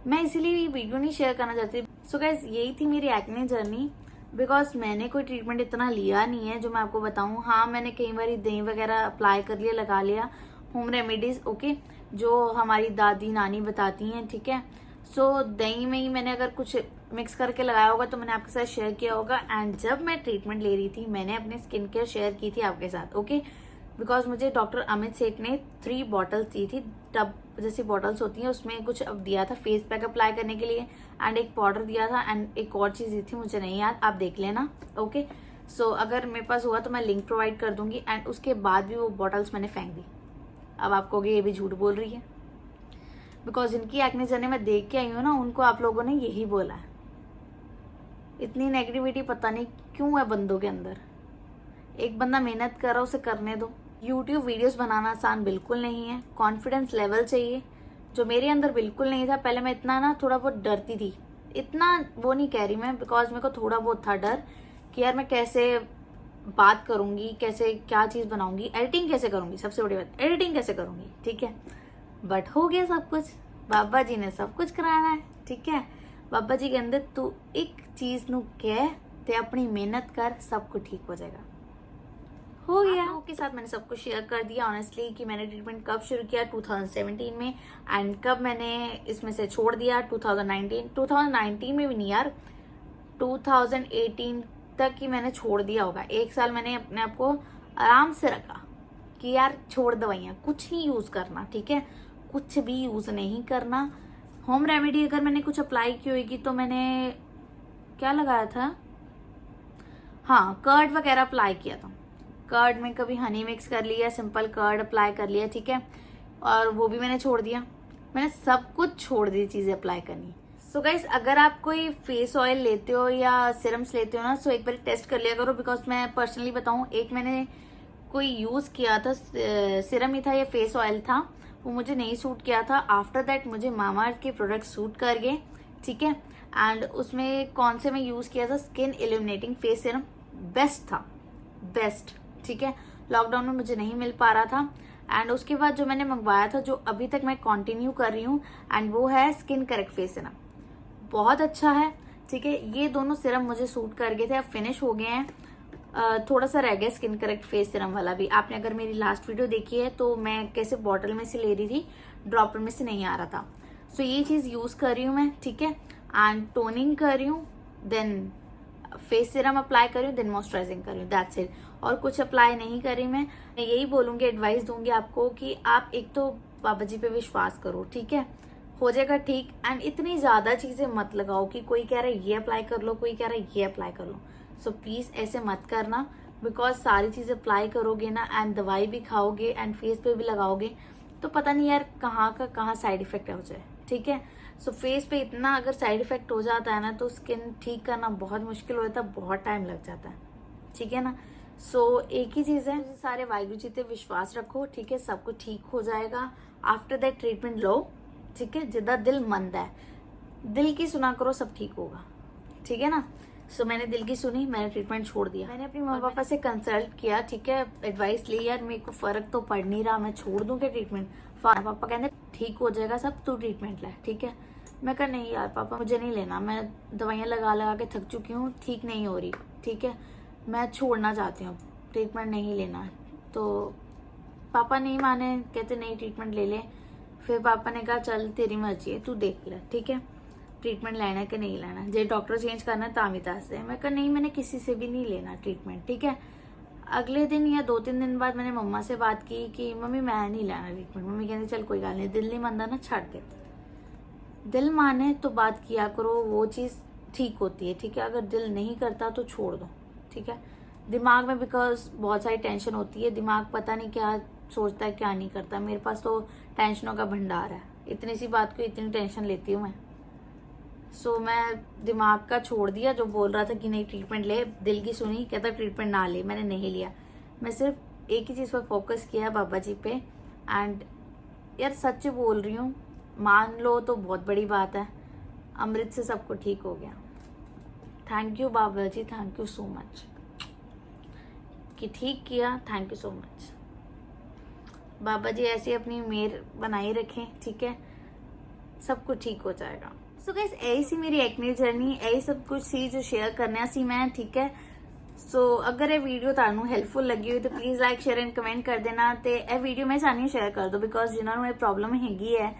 मैं इसीलिए ये वीडियो नहीं शेयर करना चाहती। सो गाइस यही थी मेरी एक्ने जर्नी, बिकॉज मैंने कोई ट्रीटमेंट इतना लिया नहीं है जो मैं आपको बताऊं। हाँ, मैंने कई बार दही वगैरह अप्लाई कर लिया, लगा लिया, होम रेमेडीज, ओके, जो हमारी दादी नानी बताती हैं, ठीक है। सो दही में ही मैंने अगर कुछ मिक्स करके लगाया होगा तो मैंने आपके साथ शेयर किया होगा। एंड जब मैं ट्रीटमेंट ले रही थी मैंने अपनी स्किन केयर शेयर की थी आपके साथ, ओके, बिकॉज मुझे डॉक्टर अमित सेठ ने 3 बॉटल्स दी थी, टब जैसी बॉटल्स होती हैं, उसमें कुछ अब दिया था फेस पैक अप्लाई करने के लिए, एंड एक पाउडर दिया था, एंड एक और चीज दी थी, मुझे नहीं याद, आप देख लेना, ओके। सो अगर मेरे पास हुआ तो मैं लिंक प्रोवाइड कर दूंगी। एंड उसके बाद भी वो बॉटल्स मैंने फेंक दी। अब आप कहोगे ये भी झूठ बोल रही है, बिकॉज इनकी एक्ने जर्नी मैं देख के आई हूँ ना, उनको आप लोगों ने यही बोला है। इतनी नेगेटिविटी पता नहीं क्यों है बंदों के अंदर। एक बंदा मेहनत कर रहा, उसे करने दो। यूट्यूब वीडियोस बनाना आसान बिल्कुल नहीं है, कॉन्फिडेंस लेवल चाहिए, जो मेरे अंदर बिल्कुल नहीं था। पहले मैं इतना ना थोड़ा बहुत डरती थी, इतना वो नहीं कह रही मैं, बिकॉज मेरे को थोड़ा बहुत था डर कि यार मैं कैसे बात करूंगी, कैसे क्या चीज बनाऊंगी, एडिटिंग कैसे करूंगी, सबसे बड़ी बात एडिटिंग कैसे करूंगी, ठीक है। बट हो गया सब कुछ, बाबा जी ने सब कुछ कराना है, ठीक है। बाबा जी के अंदर तू एक चीज नू कह ते अपनी मेहनत कर, सब कुछ ठीक हो जाएगा। हो गया। आप लोगों के साथ मैंने सब कुछ शेयर कर दिया ऑनेस्टली कि मैंने ट्रीटमेंट कब शुरू किया 2017 में, एंड कब मैंने इसमें से छोड़ दिया 2019 में भी नहीं यार, 2018 तक ही मैंने छोड़ दिया होगा। 1 साल मैंने अपने आप को आराम से रखा कि यार छोड़ दवाइयाँ, कुछ नहीं यूज करना, ठीक है, कुछ भी यूज नहीं करना। होम रेमेडी अगर मैंने कुछ अप्लाई की होगी तो मैंने क्या लगाया था, हाँ कर्ड वगैरह अप्लाई किया था। कर्ड में कभी हनी मिक्स कर लिया, सिंपल कर्ड अप्लाई कर लिया, ठीक है, और वो भी मैंने छोड़ दिया। मैंने सब कुछ छोड़ दी चीजें अप्लाई करनी। सो गाइस अगर आप कोई फेस ऑयल लेते हो या सिरम्स लेते हो ना, सो एक बार टेस्ट कर लिया करो, बिकॉज मैं पर्सनली बताऊं, एक मैंने कोई यूज किया था, सिरम ही था या फेस ऑयल था, वो मुझे नहीं सूट किया था। आफ्टर दैट मुझे मामाअर्थ के प्रोडक्ट सूट कर गए, ठीक है। एंड उसमें कौन से मैं यूज किया था, skin illuminating face serum, best था, बेस्ट, ठीक है। लॉकडाउन में मुझे नहीं मिल पा रहा था। एंड उसके बाद जो मैंने मंगवाया था, जो अभी तक मैं कंटिन्यू कर रही हूँ, एंड वो है स्किन करेक्ट फेस सिरम, बहुत अच्छा है, ठीक है। ये दोनों सिरम मुझे सूट कर गए थे, अब फिनिश हो गए हैं। थोड़ा सा रह गया स्किन करेक्ट फेस सिरम वाला भी। आपने अगर मेरी लास्ट वीडियो देखी है तो मैं कैसे बॉटल में से ले रही थी, ड्रॉपर में से नहीं आ रहा था। सो ये चीज यूज कर रही हूँ मैं, ठीक है। एंड टोनिंग कर रही हूँ, देन फेस सिरम अप्लाई कर रही हूँ, देन मॉइस्चराइजिंग कर रही हूँ, दैट्स इट। और कुछ अप्लाई नहीं कर रही मैं यही बोलूंगी, एडवाइस दूंगी आपको कि आप एक तो बाबा जी पे विश्वास करो, ठीक है, हो जाएगा ठीक। एंड इतनी ज्यादा चीजें मत लगाओ कि कोई कह रहा है ये अप्लाई कर लो, कोई कह रहा है ये अप्लाई कर लो। सो प्लीज ऐसे मत करना, बिकॉज सारी चीजें अप्लाई करोगे ना, एंड दवाई भी खाओगे एंड फेस पे भी लगाओगे, तो पता नहीं यार कहाँ का कहाँ साइड इफेक्ट हो जाए, ठीक है। सो फेस पे इतना अगर साइड इफेक्ट हो जाता है ना, तो स्किन ठीक करना बहुत मुश्किल हो जाता है, बहुत टाइम लग जाता है, ठीक है ना। सो एक ही चीज है, सारे वाहिगुरु जी पे विश्वास रखो, ठीक है, सब कुछ ठीक हो जाएगा। आफ्टर दैट ट्रीटमेंट लो, ठीक है, जिदा दिल मंद है, दिल की सुना करो, सब ठीक होगा, ठीक है ना। सो मैंने दिल की सुनी, मैंने ट्रीटमेंट छोड़ दिया। मैंने अपने मम्मी पापा से कंसल्ट किया, ठीक है, एडवाइस ली, यार मेरे को फर्क तो पड़ नहीं रहा, मैं छोड़ दूं क्या ट्रीटमेंट। पापा कहते ठीक हो जाएगा सब, तू ट्रीटमेंट ले, ठीक है। मैं कहा नहीं यार पापा मुझे नहीं लेना, मैं दवाइयाँ लगा लगा के थक चुकी हूँ, ठीक नहीं हो रही, ठीक है, मैं छोड़ना चाहती हूँ, ट्रीटमेंट नहीं लेना। तो पापा नहीं माने, कहते नहीं ट्रीटमेंट ले ले। फिर पापा ने कहा चल तेरी मर्जी है, तू देख ले, ठीक है, ट्रीटमेंट लेना है कि नहीं लेना, जे डॉक्टर चेंज करना है तामी दस से। मैं कहा नहीं मैंने किसी से भी नहीं लेना ट्रीटमेंट, ठीक है। अगले दिन या 2-3 दिन बाद मैंने मम्मा से बात की कि मम्मी मैं नहीं लेना ट्रीटमेंट। मम्मी कहती चल कोई गल नहीं, दिल नहीं मानता ना, छाड़ दे। दिल माने तो बात किया करो, वो चीज ठीक होती है, ठीक है। अगर दिल नहीं करता तो छोड़ दो, ठीक है। दिमाग में बिकॉज बहुत सारी टेंशन होती है, दिमाग पता नहीं क्या सोचता है क्या नहीं करता। मेरे पास तो टेंशनों का भंडार है, इतनी सी बात को इतनी टेंशन लेती हूँ मैं। सो मैं दिमाग का छोड़ दिया, जो बोल रहा था कि नहीं ट्रीटमेंट ले, दिल की सुनी, कहता ट्रीटमेंट ना ले, मैंने नहीं लिया। मैं सिर्फ एक ही चीज पर फोकस किया, बाबा जी पे। एंड यार सच बोल रही हूँ, मान लो तो बहुत बड़ी बात है, अमृत से सबको ठीक हो गया। Thank you Baba ji, thank you so much कि ठीक किया, thank you so much. Baba ji ऐसे अपनी मेहर बनाई रखें, ठीक है। सब कुछ ठीक हो जाएगा। सो गाइस यही सी मेरी एक्ने जर्नी, यही सब कुछ सी जो शेयर करना सी मैं, ठीक है। सो अगर ये वीडियो ਤੁਹਾਨੂੰ ਹੈਲਪਫੁਲ ਲੱਗੀ ਹੋਈ ਤਾਂ please like share and comment ਕਰ ਦੇਣਾ। ਤੇ ਇਹ ਵੀਡੀਓ ਮੈਂ ਚਾਹਨੀ ਸ਼ੇਅਰ ਕਰ ਦੋ ਬਿਕੋਜ਼ ਜਿਨ੍ਹਾਂ ਨੂੰ ਇਹ ਪ੍ਰੋਬਲਮ ਹੈਗੀ ਹੈ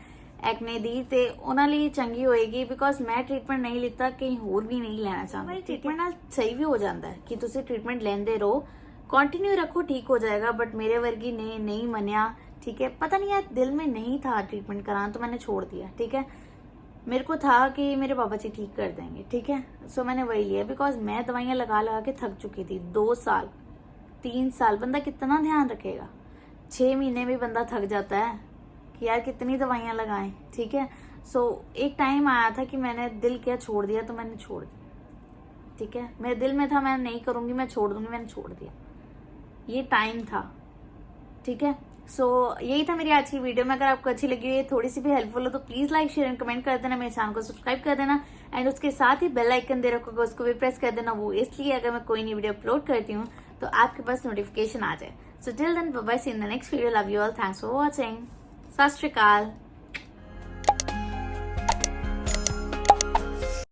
ਐਕਨੇ ਦੀ ਤੇ ਉਹਨਾਂ ਲਈ ਚੰਗੀ ਹੋਏਗੀ, ਬਿਕੋਜ਼ ਮੈਂ ਟ੍ਰੀਟਮੈਂਟ ਨਹੀਂ ਲਿੱਤਾ, ਕਈ ਹੋਰ ਵੀ ਨਹੀਂ ਲੈਣਾ ਚਾਹੁੰਦੇ। ਟ੍ਰੀਟਮੈਂਟ ਨਾਲ ਸਹੀ ਵੀ ਹੋ ਜਾਂਦਾ ਹੈ ਕਿ ਤੁਸੀਂ ਟ੍ਰੀਟਮੈਂਟ ਲੈਂਦੇ ਰਹੋ, कंटिन्यू रखो, ठीक हो जाएगा। बट मेरे वर्गी ने नहीं मनिया, ठीक है। पता नहीं यार दिल में नहीं था ट्रीटमेंट कराना तो मैंने छोड़ दिया, ठीक है। मेरे को था कि मेरे पापा जी ठीक कर देंगे, ठीक है। सो मैंने वही लिया बिकॉज मैं दवाइयां लगा लगा के थक चुकी थी। 2 साल 3 साल बंदा कितना ध्यान रखेगा, 6 महीने में बंदा थक जाता है कि यार कितनी दवाइयां लगाएं, ठीक है। सो एक टाइम आया था कि मैंने दिल किया छोड़ दिया, तो मैंने छोड़ दिया, ठीक है। मेरे दिल में था मैं नहीं करूंगी, मैं छोड़ दूंगी, मैंने छोड़ दिया। ये टाइम था, ठीक है। सो यही था मेरी आज की वीडियो में। अगर आपको अच्छी लगी है, थोड़ी सी भी हेल्पफुल हो तो please like share and comment कर देना, मेरे चैनल को सब्सक्राइब कर देना एंड उसके साथ ही बेल आइकन दे रखोगे, उसको भी प्रेस कर देना। वो इसलिए अगर मैं कोई नई वीडियो अपलोड करती हूँ तो आपके पास नोटिफिकेशन आ जाए। So till then bye bye, see in the next video. Love you all, thanks for watching, सत श्री अकाल।